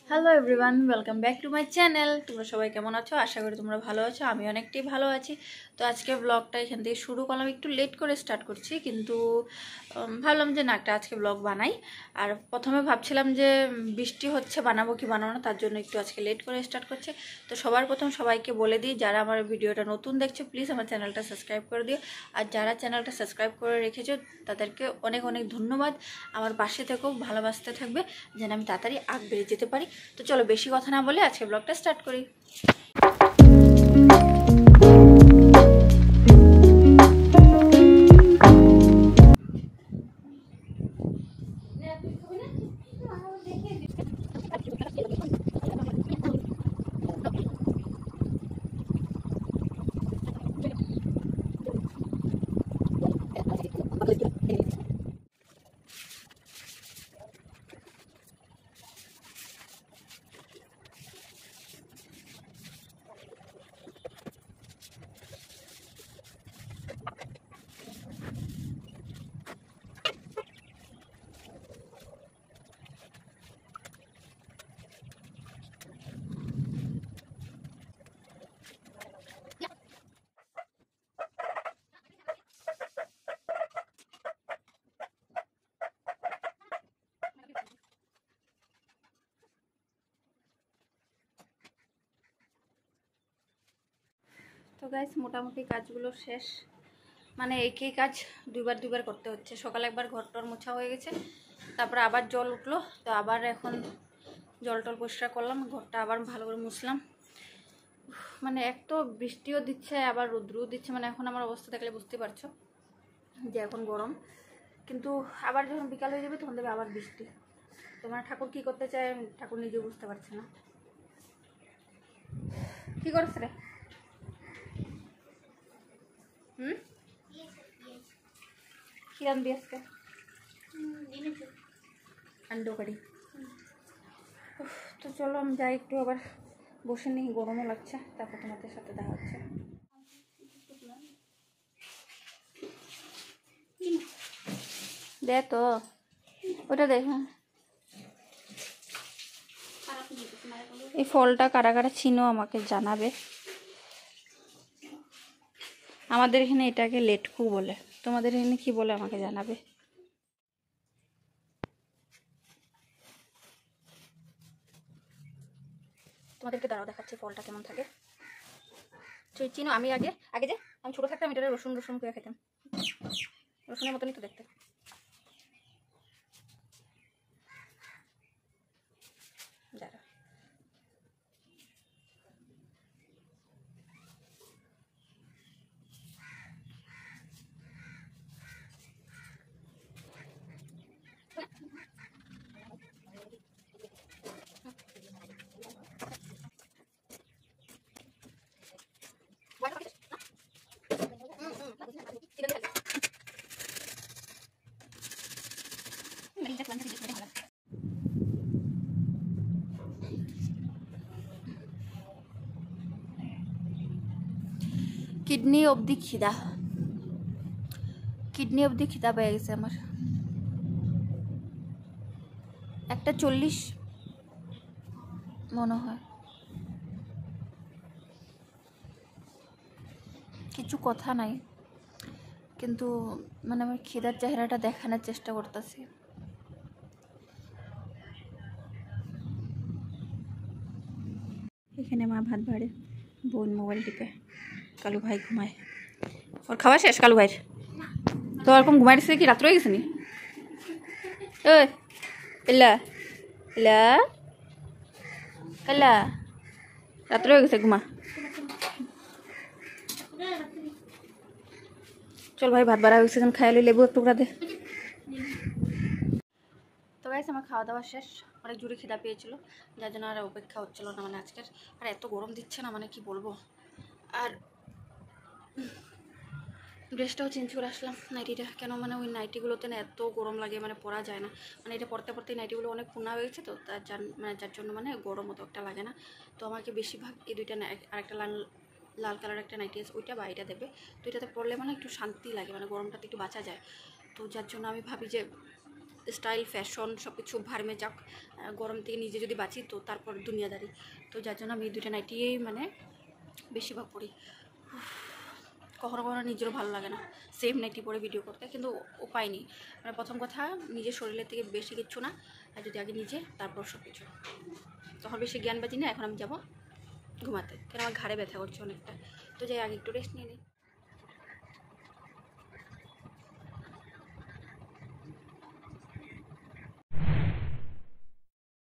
Hello everyone, welcome back to my channel. তোমরা সবাই কেমন আছো? আশা করি তোমরা ভালো আছো। আমি অনেকটাই ভালো আছি। তো আজকে ব্লগটা এখান থেকে শুরু করলাম, একটু লেট করে স্টার্ট করছি, কিন্তু ভাবলাম যে না, একটা আজকে ব্লগ বানাই। আর প্রথমে ভাবছিলাম যে বৃষ্টি হচ্ছে, বানাবো কি বানাবো না, তার জন্য একটু আজকে লেট করে স্টার্ট করছি। তো সবার প্রথম সবাইকে বলে দিই, যারা আমার ভিডিওটা নতুন দেখছো প্লিজ আমার চ্যানেলটা সাবস্ক্রাইব করে দিও। আর যারা চ্যানেলটা সাবস্ক্রাইব করে রেখেছো তাদেরকে অনেক অনেক ধন্যবাদ। আমার পাশে থেকেও ভালোবাসতে থাকবে যেন আমি তাড়াতাড়ি আগ বেড়ে যেতে পারি। তো চলো বেশি কথা না বলে আজকে ব্লগটা স্টার্ট করি। তো গাইস, মোটামুটি কাজগুলো শেষ, মানে একই কাজ দুইবার করতে হচ্ছে। সকালে একবার ঘরটর মোছা হয়ে গেছে, তারপরে আবার জল উঠলো, তো আবার এখন জল টল পরিষ্কার করলাম, ঘরটা আবার ভালো করে মুছলাম। মানে এক তো বৃষ্টিও দিচ্ছে, আবার রৌদ্রও দিচ্ছে, মানে এখন আমার অবস্থা দেখলে বুঝতে পারছো যে এখন গরম। কিন্তু আবার যখন বিকাল হয়ে যাবে তখন দেবে আবার বৃষ্টি। তো মানে ঠাকুর কী করতে চায় ঠাকুর নিজেও বুঝতে পারছে না। কী করছে রে? কি রান্ধবি আজকে? আন্ডো কারি। তো চলো আমি যাই, একটু আবার বসে নিই, গরমও লাগছে, তারপর তোমাদের সাথে দেখা হচ্ছে। দে তো ওটা দেখ। এই ফলটা কারা কারা চিনো আমাকে জানাবে। আমাদের এখানে এটাকে লেটকু বলে, তোমাদের এখানে কি বলে আমাকে জানাবে। তোমাদেরকে দাঁড়াও দেখাচ্ছি ফলটা কেমন থাকে। চিনো? আমি আগে আগে যে আমি ছোটো থাকতাম এটা রসুন রসুন করে খেতাম, রসুনের মতনই তো দেখতে। দাঁড়া, কিডনি অবধি খিদা পেয়ে গেছে আমার। 1:40 মনে হয়। কিছু কথা নাই, কিন্তু মানে আমার খিদার চেহারাটা দেখানোর চেষ্টা করতেছি। এখানে মা ভাত বাড়ে, বোন মোবাইল টিপে, কালু ভাই ঘুমায়। ওর খাওয়া শেষ কালু ভাইয়ের? তো ওরকম ঘুমাই দিচ্ছে কি, রাত্র হয়ে গেছে নি? ওই এলা এলা এলা, রাত্র হয়ে গেছে, ঘুমা। চল ভাই, ভাত বাড়া হয়েছে, খাইলে লেবু এক টুকরা দে। তো গাইস, আমার খাওয়া দাওয়া শেষ, অনেক জোরে খিদা পেয়েছিল, যার জন্য আর অপেক্ষা হচ্ছিল না মানে আজকের। আর এত গরম দিচ্ছে না, মানে কি বলবো। আর ড্রেসটাও চেঞ্জ করে আসলাম, নাইটিটা কেন, মানে ওই নাইটিগুলোতে না এত গরম লাগে, মানে পরা যায় না। মানে এটা পরতে পরতে নাইটিগুলো অনেক পুনা হয়ে গেছে, তো যার জন্য মানে গরম অত একটা লাগে না। তো আমাকে বেশিরভাগ এই দুইটা, আরেকটা লাল কালার একটা নাইটি আছে, ওইটা বা এটা দেবে। তো এটাতে পরলে মানে একটু শান্তি লাগে, মানে গরমটাতে একটু বাঁচা যায়। তো যার জন্য আমি ভাবি যে স্টাইল ফ্যাশন সব কিছু ভারমে যাক, গরম থেকে নিজে যদি বাঁচি তো তারপর দুনিয়াদারি। তো যার জন্য আমি এই দুইটা নাইটিই মানে বেশিরভাগ পরি। কখনো কখনো নিজেরও ভালো লাগে না সেম নাইটি পরে ভিডিও করতে, কিন্তু উপায় নেই। মানে প্রথম কথা নিজের শরীরের থেকে বেশি কিচ্ছু না, আর যদি আগে নিজে তারপর সব কিছু। তখন বেশি জ্ঞান বাজি না। এখন আমি যাবো ঘুমাতে, কেন আমার ঘাড়ে ব্যথা করছে অনেকটা। তো যাই আগে একটু রেস্ট নিয়ে নিই।